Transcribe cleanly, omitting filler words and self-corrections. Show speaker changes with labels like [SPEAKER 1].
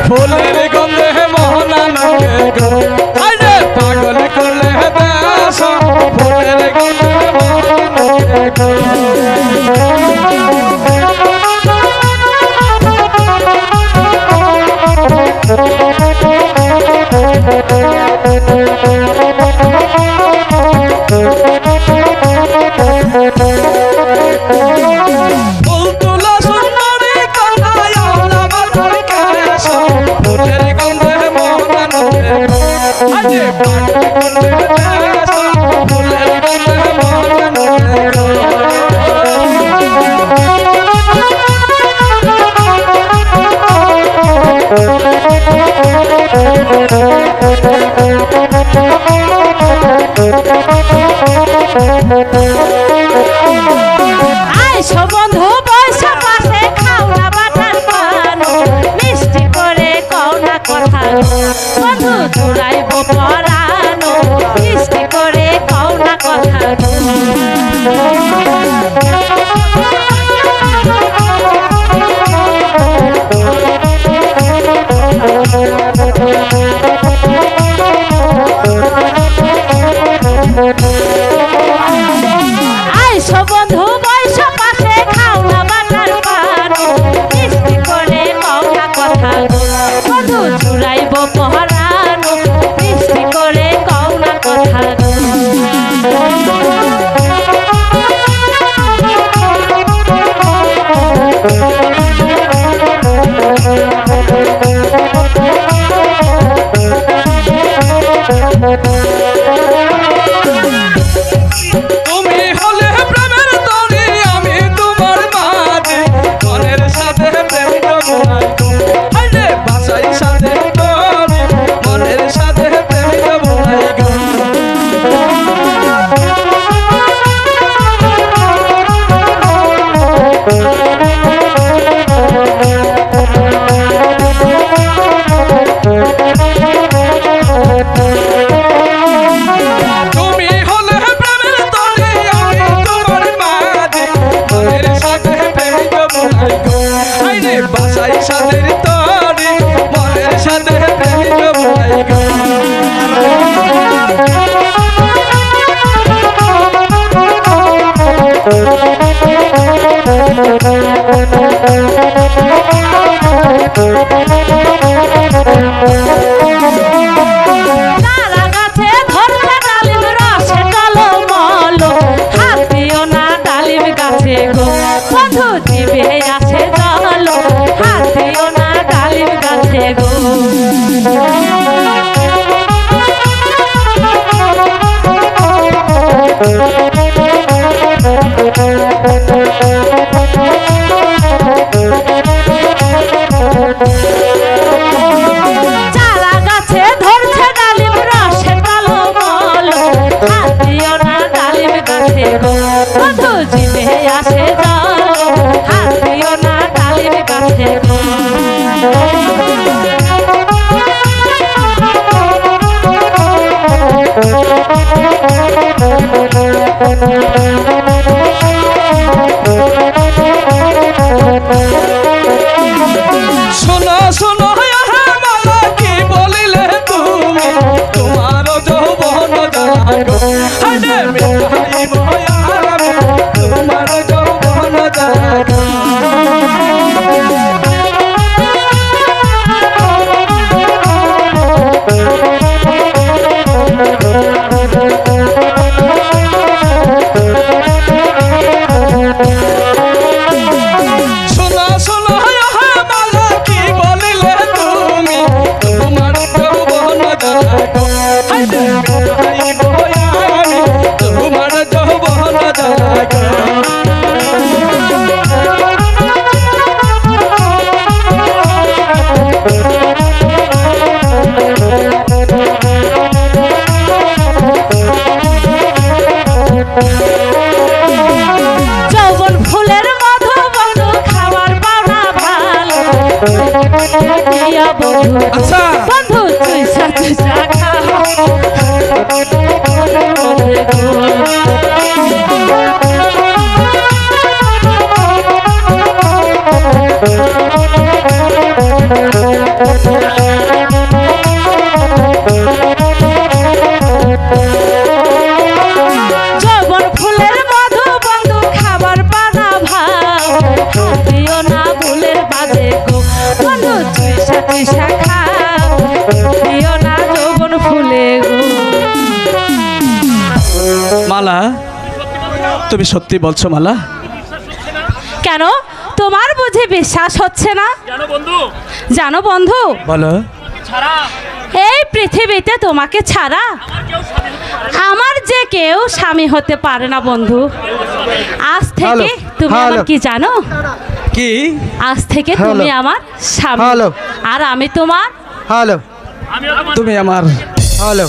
[SPEAKER 1] ফুলের গন্ধে মহানন্দে গো আরে পাগল করলে দেশ ফুলের গন্ধে মহানন্দে গো
[SPEAKER 2] আইসো বন্ধু বৈশা পাশে খাও না বাটার পান মিষ্টি করে কও না কথা বন্ধু জুড়াইব পরানো মিষ্টি করে কও না কথা আইসো বন্ধু বৈশা পাশে খাও না বাটার পান মিষ্টি করে কও না কথা বন্ধু জুড়াইব পরানো মিষ্টি করে কও না কথা
[SPEAKER 1] তুমি হলে প্রেমের তরি আমি তোমার মাঝে মনের সাথে প্রেম জমাই আরে বাসাই সাথে তরি মনের সাথে প্রেম জমাই গো তুমি হলে প্রেমের তরি আমি তোমার মাঝে মনের সাথে প্রেম জমাই গো আরে বাসাই সাথে তরি মনের সাথে প্রেম জমাই গো
[SPEAKER 2] তারা গাছে ধরতে ডালিম রসে টলমল হাত দিও না ডালিম গাছে গো বন্ধু জিভে আসে জল হাত দিও না ডালিম গাছে গো চারা গাছে ধরছে ডালিম রসে টলমল হাত দিও না ডালিম গাছে গো বন্ধু জিভে আসে জল হাত দিও না ডালিম গাছে গো
[SPEAKER 1] শোনো শোনো মালা কি বলিলে তুমি তোমার যৌবন জাগো আরে মিঠাই বয়ামি তোমার যৌবন জাগো শোনো শোনো মালা কি বলিলে তুমি তোমার যৌবন জাগো আরে মিঠাই বয়ামি তোমার যৌবন জাগো
[SPEAKER 2] যৌবন ফুলের মধু বন্ধু খাওয়ার পাওনা ভালো দিয়া বন্ধু
[SPEAKER 1] আচ্ছা
[SPEAKER 2] বন্ধু চুইসা চুইসা খাও
[SPEAKER 1] তুমি সত্যি বলছো মালা?
[SPEAKER 2] কেন তোমার বুঝি বিশ্বাস হচ্ছে না? জানো বন্ধু,
[SPEAKER 1] বলো।
[SPEAKER 2] এই পৃথিবীতে তোমাকে ছাড়া আমার যে কেউ স্বামী হতে পারে না বন্ধু। আজ থেকে তুমি আমার কি জানো?
[SPEAKER 1] কি?
[SPEAKER 2] আজ থেকে তুমি আমার স্বামী আর আমি তোমার।
[SPEAKER 3] হ্যালো,
[SPEAKER 1] তুমি আমার।
[SPEAKER 3] হ্যালো।